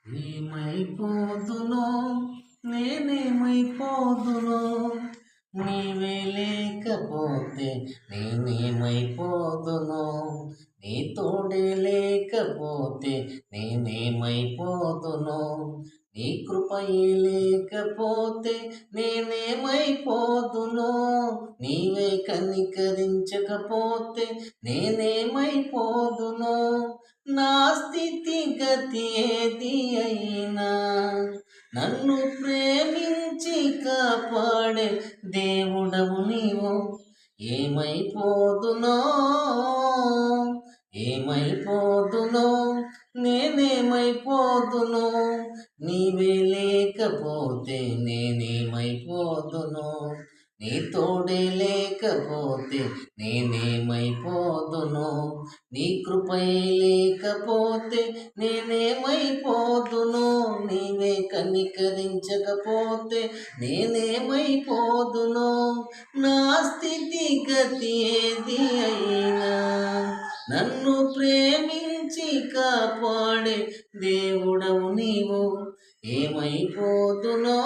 ఏమైపోదునో నేనేమైపోదునో నీవే లేకపోతే నేనేమైపోదునో నీ తోడే లేకపోతే నేనేమైపోదునో నీ కృపయే లేకపోతే నేనేమైపోదునో నీవే కనికరించకపోతే నేనేమైపోదునో నా స్థితి గతి ఏది అయినా నన్ను ప్రేమించి కాపాడే దేవుడవు నీవు ఏమైపోదునో ఏమైపోదునో నేనేమైపోదునో నీవే లేకపోతే నేనేమైపోదునో నీ తోడే లేకపోతే నేనేమైపోదునో నీ కృపయే లేకపోతే నేనేమైపోదునో నీవే కనికరించకపోతే నేనేమైపోదునో నా స్థితి గతి ఏది అయినా నన్ను ప్రేమించి కాపాడే దేవుడవు నీవు ఏమైపోదునో